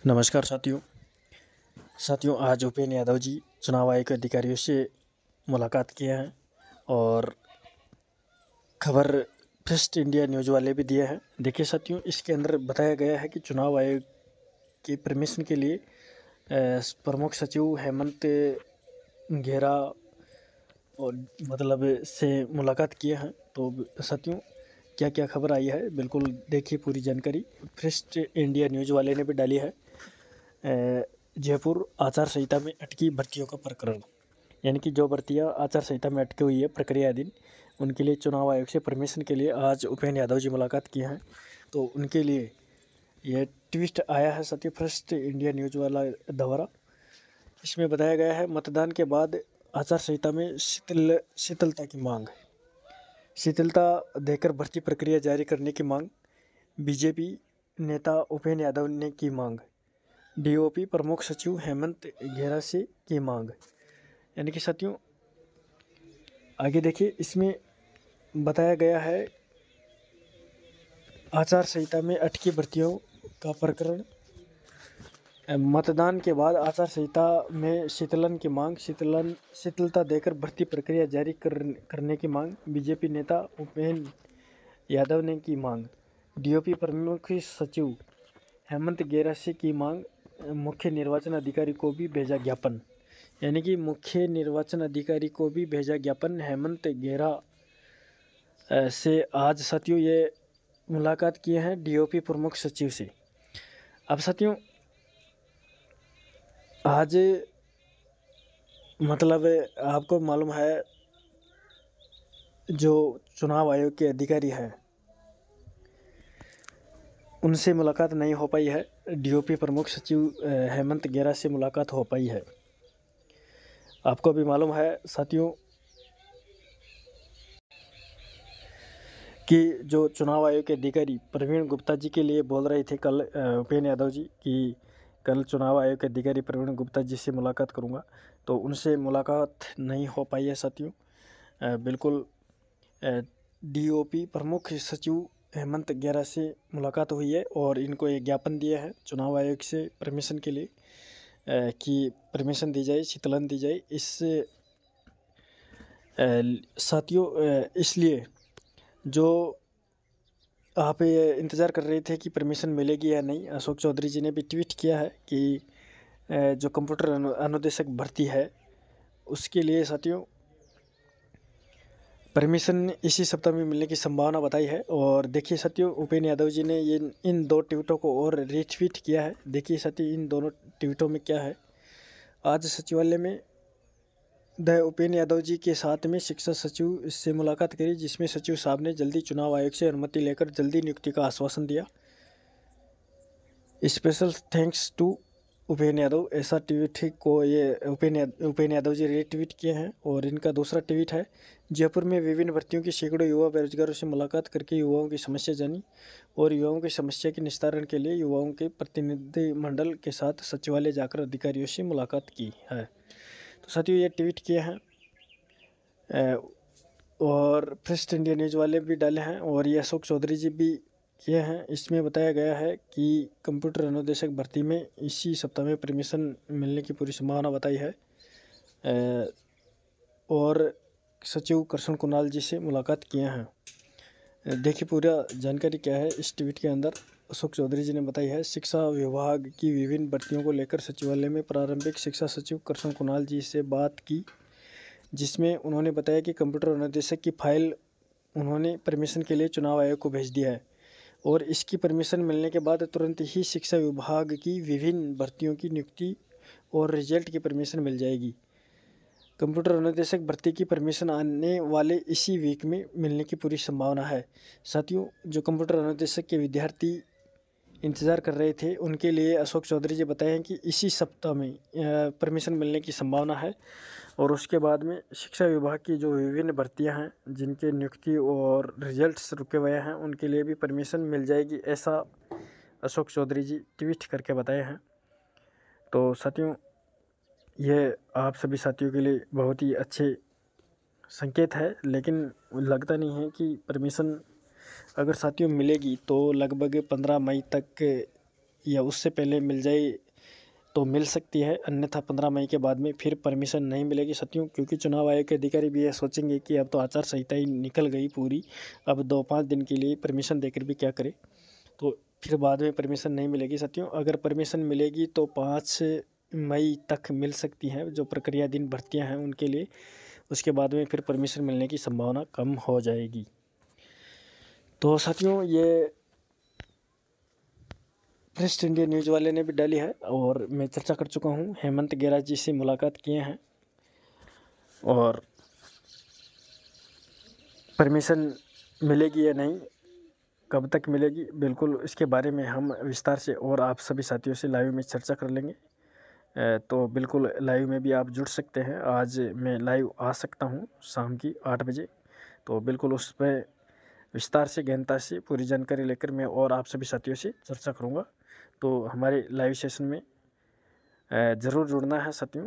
नमस्कार साथियों। आज उपेंद्र यादव जी चुनाव आयोग के अधिकारियों से मुलाकात किए हैं और खबर फर्स्ट इंडिया न्यूज़ वाले भी दिए हैं। देखिए साथियों, इसके अंदर बताया गया है कि चुनाव आयोग की परमिशन के लिए प्रमुख सचिव हेमंत घेरा और से मुलाकात किए हैं। तो साथियों, क्या क्या खबर आई है बिल्कुल देखिए, पूरी जानकारी फर्स्ट इंडिया न्यूज़ वाले ने भी डाली है। जयपुर आचार संहिता में अटकी भर्तियों का प्रकरण, यानी कि जो भर्तियां आचार संहिता में अटकी हुई है प्रक्रियाधीन, उनके लिए चुनाव आयोग से परमिशन के लिए आज उपेंद्र यादव जी मुलाकात किए हैं। तो उनके लिए यह ट्विस्ट आया है साथियों फर्स्ट इंडिया न्यूज़ वाला द्वारा। इसमें बताया गया है, मतदान के बाद आचार संहिता में शीतलता की मांग, शीतलता देकर भर्ती प्रक्रिया जारी करने की मांग। बीजेपी नेता उपेंद्र यादव ने की मांग। डीओपी प्रमुख सचिव हेमंत घेरा से की मांग। यानी कि साथियों आगे देखिए, इसमें बताया गया है आचार संहिता में अटकी भर्तियों का प्रकरण। मतदान के बाद आचार संहिता में शीतलन की मांग, शीतलता देकर भर्ती प्रक्रिया जारी करने की मांग। बीजेपी नेता उपेंद्र यादव ने की मांग। डीओपी प्रमुख सचिव हेमंत घेरा से की मांग। मुख्य निर्वाचन अधिकारी को भी भेजा ज्ञापन, यानी कि मुख्य निर्वाचन अधिकारी को भी भेजा ज्ञापन हेमंत घेरा से आज साथियों ये मुलाकात किए हैं डीओपी प्रमुख सचिव से। अब साथियों आज आपको मालूम है, जो चुनाव आयोग के अधिकारी हैं उनसे मुलाकात नहीं हो पाई है। डीओपी प्रमुख सचिव हेमंत घेरा से मुलाकात हो पाई है। आपको भी मालूम है साथियों कि जो चुनाव आयोग के अधिकारी प्रवीण गुप्ता जी के लिए बोल रहे थे कल उपेंद्र यादव जी कि कल चुनाव आयोग के अधिकारी प्रवीण गुप्ता जी से मुलाकात करूंगा, तो उनसे मुलाकात नहीं हो पाई है साथियों। बिल्कुल डीओपी प्रमुख सचिव हेमंत घेरा से मुलाकात हुई है और इनको एक ज्ञापन दिया है चुनाव आयोग से परमिशन के लिए कि परमिशन दी जाए, शीतलन दी जाए। इस साथियों इसलिए जो आप इंतज़ार कर रहे थे कि परमिशन मिलेगी या नहीं, अशोक चौधरी जी ने भी ट्वीट किया है कि जो कंप्यूटर अनुदेशक भर्ती है उसके लिए साथियों परमिशन इसी सप्ताह में मिलने की संभावना बताई है। और देखिए साथियों, उपेंद्र यादव जी ने ये इन दो ट्वीटों को और रीट्वीट किया है। देखिए साथियों, इन दोनों ट्वीटों में क्या है। आज सचिवालय में उपेंद्र यादव जी के साथ में शिक्षा सचिव से मुलाकात करी, जिसमें सचिव साहब ने जल्दी चुनाव आयोग से अनुमति लेकर जल्दी नियुक्ति का आश्वासन दिया। Special thanks to Upendra Yadav, ऐसा ट्वीट को ये उपेंद्र यादव जी रीट्वीट किए हैं। और इनका दूसरा ट्वीट है, जयपुर में विभिन्न भर्तियों की सैकड़ों युवा बेरोजगारों से मुलाकात करके युवाओं की समस्या जानी और युवाओं की समस्या के निस्तारण के लिए युवाओं के प्रतिनिधिमंडल के साथ सचिवालय जाकर अधिकारियों से मुलाकात की है। तो साथियों ये ट्वीट किए हैं और फर्स्ट इंडिया न्यूज़ वाले भी डाले हैं और ये अशोक चौधरी जी भी किए हैं। इसमें बताया गया है कि कंप्यूटर अनुदेशक भर्ती में इसी सप्ताह में परमिशन मिलने की पूरी संभावना बताई है। और सचिव कृष्ण कुणाल जी से मुलाकात किए हैं। देखिए पूरा जानकारी क्या है इस ट्वीट के अंदर। अशोक चौधरी जी ने बताई है, शिक्षा विभाग की विभिन्न भर्तियों को लेकर सचिवालय में प्रारंभिक शिक्षा सचिव कृष्ण कुणाल जी से बात की, जिसमें उन्होंने बताया कि कंप्यूटर अनुदेशक की फाइल उन्होंने परमिशन के लिए चुनाव आयोग को भेज दिया है और इसकी परमिशन मिलने के बाद तुरंत ही शिक्षा विभाग की विभिन्न भर्तियों की नियुक्ति और रिजल्ट की परमिशन मिल जाएगी। कंप्यूटर अनुदेशक भर्ती की परमिशन आने वाले इसी वीक में मिलने की पूरी संभावना है। साथियों जो कंप्यूटर अनुदेशक के विद्यार्थी इंतज़ार कर रहे थे उनके लिए अशोक चौधरी जी बताए हैं कि इसी सप्ताह में परमिशन मिलने की संभावना है। और उसके बाद में शिक्षा विभाग की जो विभिन्न भर्तियां हैं जिनके नियुक्ति और रिजल्ट्स रुके हुए हैं उनके लिए भी परमिशन मिल जाएगी, ऐसा अशोक चौधरी जी ट्वीट करके बताए हैं। तो साथियों ये आप सभी साथियों के लिए बहुत ही अच्छे संकेत है, लेकिन लगता नहीं है कि परमिशन अगर साथियों मिलेगी तो लगभग 15 मई तक या उससे पहले मिल जाए तो मिल सकती है, अन्यथा 15 मई के बाद में फिर परमिशन नहीं मिलेगी साथियों। क्योंकि चुनाव आयोग के अधिकारी भी ये सोचेंगे कि अब तो आचार संहिता ही निकल गई पूरी, अब 2-5 दिन के लिए परमिशन देकर भी क्या करें, तो फिर बाद में परमिशन नहीं मिलेगी साथियों। अगर परमिशन मिलेगी तो 5 मई तक मिल सकती है, जो प्रक्रियाधीन भर्तियां हैं उनके लिए। उसके बाद में फिर परमिशन मिलने की संभावना कम हो जाएगी। तो साथियों ये प्रेस्ट इंडिया न्यूज़ वाले ने भी डाली है और मैं चर्चा कर चुका हूँ। हेमंत गैराज जी से मुलाकात किए हैं और परमिशन मिलेगी या नहीं, कब तक मिलेगी, बिल्कुल इसके बारे में हम विस्तार से और आप सभी साथियों से लाइव में चर्चा कर लेंगे। तो बिल्कुल लाइव में भी आप जुड़ सकते हैं। आज मैं लाइव आ सकता हूँ शाम की 8 बजे, तो बिल्कुल उस पर विस्तार से गहनता से पूरी जानकारी लेकर मैं और आप सभी साथियों से चर्चा करूँगा। तो हमारे लाइव सेशन में ज़रूर जुड़ना है साथियों।